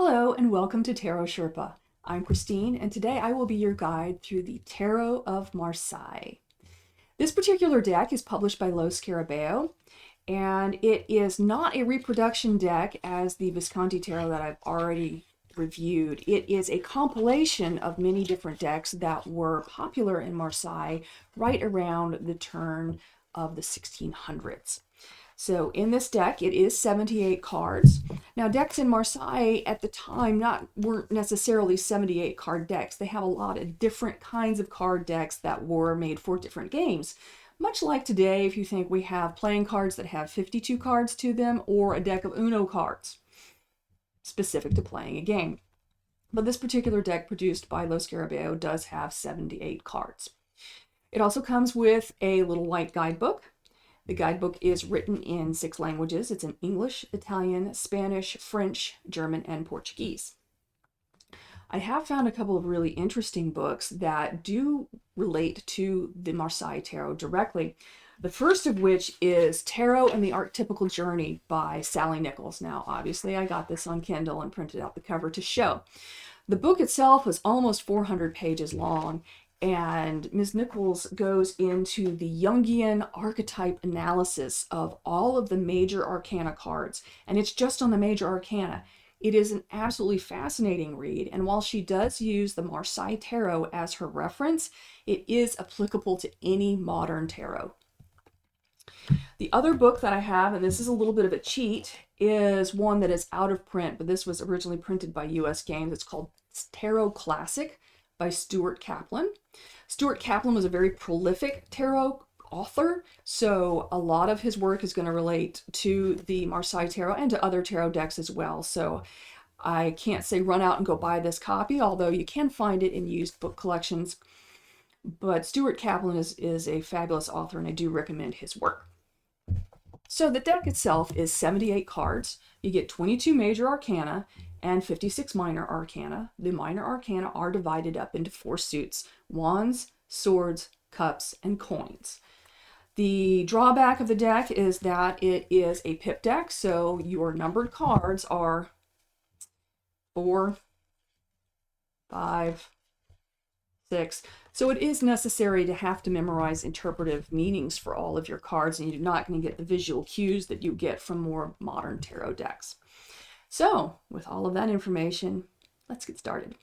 Hello and welcome to Tarot Sherpa. I'm Christine and today I will be your guide through the Tarot of Marseilles. This particular deck is published by Lo Scarabeo and it is not a reproduction deck as the Visconti Tarot that I've already reviewed. It is a compilation of many different decks that were popular in Marseille right around the turn of the 1600s. So in this deck, it is 78 cards. Now, decks in Marseille at the time weren't necessarily 78 card decks. They have a lot of different kinds of card decks that were made for different games. Much like today, if you think we have playing cards that have 52 cards to them, or a deck of Uno cards specific to playing a game. But this particular deck produced by Lo Scarabeo does have 78 cards. It also comes with a little white guidebook. The guidebook is written in 6 languages. It's in English, Italian, Spanish, French, German, and Portuguese. I have found a couple of really interesting books that do relate to the Marseille Tarot directly. The first of which is Tarot and the Archetypal Journey by Sallie Nichols. Now, obviously, I got this on Kindle and printed out the cover to show. The book itself was almost 400 pages long, and Ms. Nichols goes into the Jungian archetype analysis of all of the major arcana cards, and it's just on the major arcana. It is an absolutely fascinating read, and while she does use the Marseille Tarot as her reference, it is applicable to any modern tarot. The other book that I have, and this is a little bit of a cheat, is one that is out of print, but this was originally printed by US Games. It's called Tarot Classic by Stuart Kaplan. Stuart Kaplan was a very prolific tarot author, so a lot of his work is going to relate to the Marseille Tarot and to other tarot decks as well. So I can't say run out and go buy this copy, although you can find it in used book collections. But Stuart Kaplan is a fabulous author, and I do recommend his work. So the deck itself is 78 cards. You get 22 major arcana and 56 minor arcana. The minor arcana are divided up into 4 suits: wands, swords, cups, and coins. The drawback of the deck is that it is a pip deck, so your numbered cards are 4, 5, 6. So it is necessary to have to memorize interpretive meanings for all of your cards, and you're not going to get the visual cues that you get from more modern tarot decks. So with all of that information, let's get started.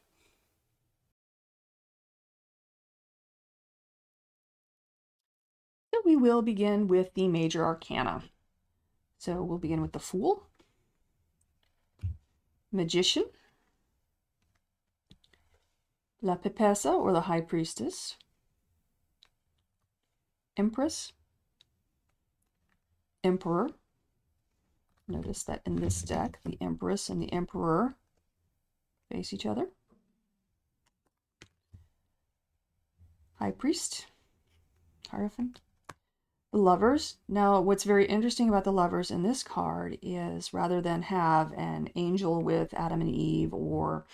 So we will begin with the major arcana. So we'll begin with the Fool, Magician, La Pipessa, or the High Priestess, Empress, Emperor. Notice that in this deck, the Empress and the Emperor face each other. High Priest, Hierophant. The Lovers. Now, what's very interesting about the Lovers in this card is rather than have an angel with Adam and Eve, or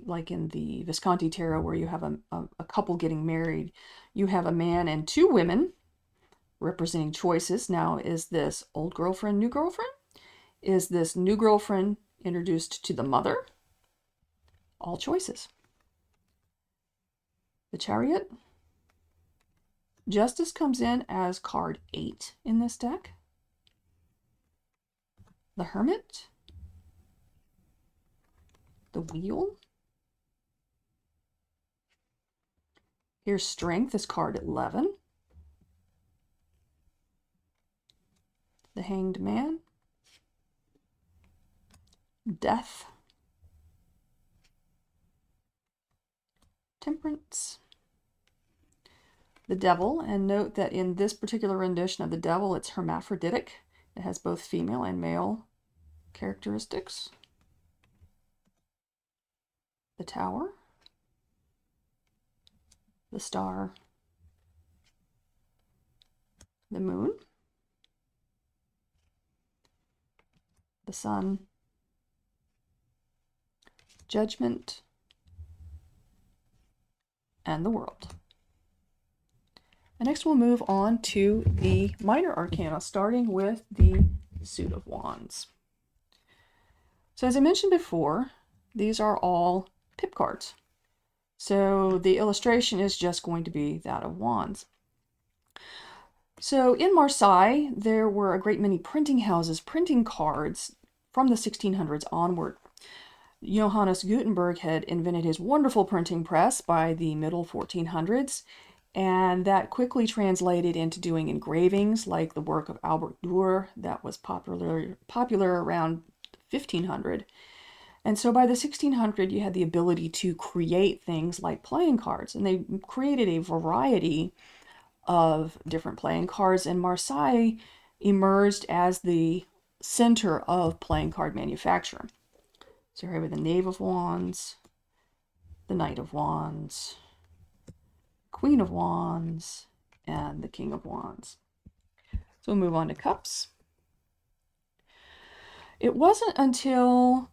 like in the Visconti Tarot where you have a couple getting married, you have a man and 2 women representing choices. Now, is this old girlfriend, new girlfriend? Is this new girlfriend introduced to the mother? All choices. The Chariot. Justice comes in as card 8 in this deck. The Hermit. The Wheel. Here's Strength as card 11. The Hanged Man. Death. Temperance. The Devil, and note that in this particular rendition of the Devil, it's hermaphroditic. It has both female and male characteristics. The Tower. The Star. The Moon. The Sun. Judgment. And the World. And next we'll move on to the minor arcana, starting with the Suit of Wands. So as I mentioned before, these are all pip cards. So the illustration is just going to be that of wands. So in Marseille, there were a great many printing houses printing cards from the 1600s onward. Johannes Gutenberg had invented his wonderful printing press by the middle 1400s, and that quickly translated into doing engravings like the work of Albert Dürer that was popular around 1500. And so by the 1600, you had the ability to create things like playing cards, and they created a variety of different playing cards, and Marseille emerged as the center of playing card manufacture. So here we have the Knave of Wands, the Knight of Wands, Queen of Wands, and the King of Wands. So we'll move on to cups. It wasn't until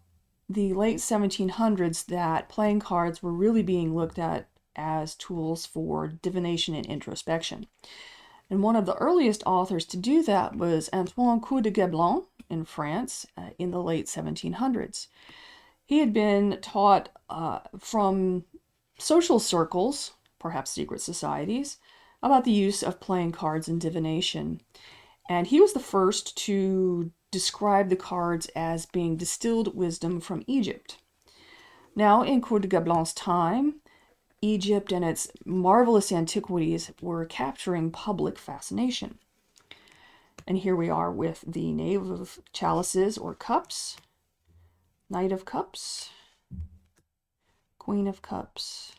the late 1700s that playing cards were really being looked at as tools for divination and introspection. And one of the earliest authors to do that was Antoine Coeur de Gébelin in France in the late 1700s. He had been taught from social circles, perhaps secret societies, about the use of playing cards in divination. And he was the first to describe the cards as being distilled wisdom from Egypt. Now, in Coeur de Gébelin's time, Egypt and its marvelous antiquities were capturing public fascination. And here we are with the Knave of Chalices or Cups, Knight of Cups, Queen of Cups,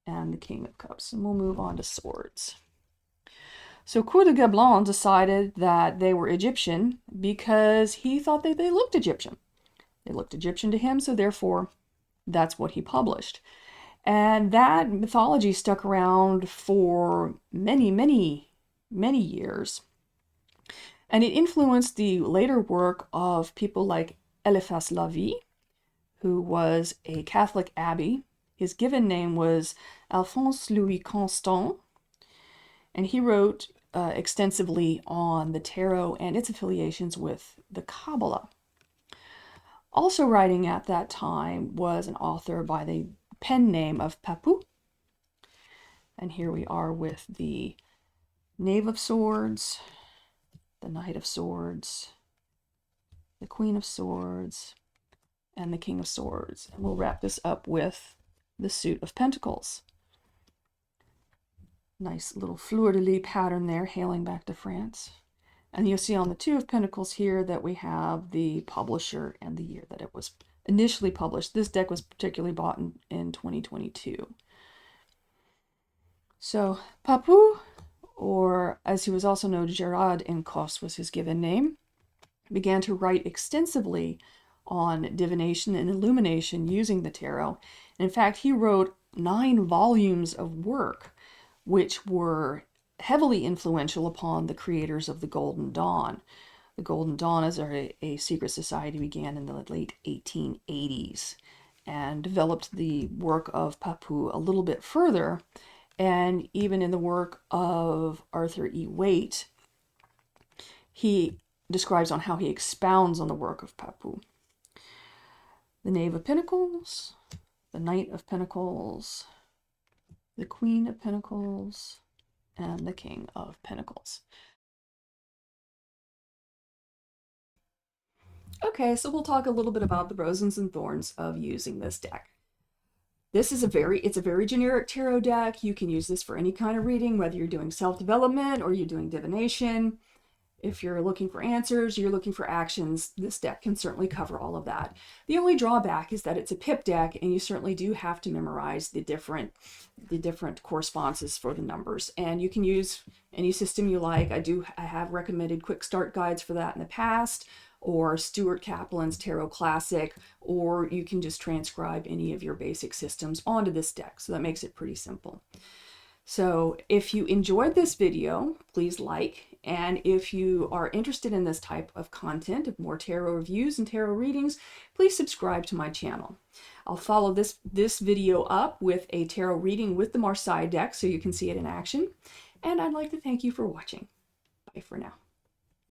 and the King of Cups. And we'll move on to swords. So Coeur de Gébelin decided that they were Egyptian because he thought that they looked Egyptian. They looked Egyptian to him, so therefore that's what he published. And that mythology stuck around for many, many, many years. And it influenced the later work of people like Eliphas Lévi, who was a Catholic abbé. His given name was Alphonse Louis Constant, and he wrote extensively on the tarot and its affiliations with the Kabbalah. Also writing at that time was an author by the pen name of Papou. And here we are with the Knave of Swords, the Knight of Swords, the Queen of Swords, and the King of Swords. And we'll wrap this up with the Suit of Pentacles. Nice little fleur-de-lis pattern there, hailing back to France. And you'll see on the Two of Pentacles here that we have the publisher and the year that it was initially published. This deck was particularly bought in 2022. So Papou, or as he was also known, Gerard Encos was his given name, began to write extensively on divination and illumination using the tarot. In fact, he wrote 9 volumes of work which were heavily influential upon the creators of the Golden Dawn. The Golden Dawn as a secret society began in the late 1880s and developed the work of Papou a little bit further. And even in the work of Arthur E. Waite, he describes on how he expounds on the work of Papou. The Knave of Pentacles, the Knight of Pentacles, the Queen of Pentacles, and the King of Pentacles. Okay, so we'll talk a little bit about the pros and thorns of using this deck. This is it's a very generic tarot deck. You can use this for any kind of reading, whether you're doing self-development or you're doing divination. If you're looking for answers, you're looking for actions, this deck can certainly cover all of that. The only drawback is that it's a pip deck, and you certainly do have to memorize the different correspondences for the numbers. And you can use any system you like. I have recommended quick start guides for that in the past, or Stuart Kaplan's Tarot Classic, or you can just transcribe any of your basic systems onto this deck. So that makes it pretty simple. So if you enjoyed this video, please like, and if you are interested in this type of content, of more tarot reviews and tarot readings, please subscribe to my channel. I'll follow this video up with a tarot reading with the Marseille deck so you can see it in action. And I'd like to thank you for watching. Bye for now.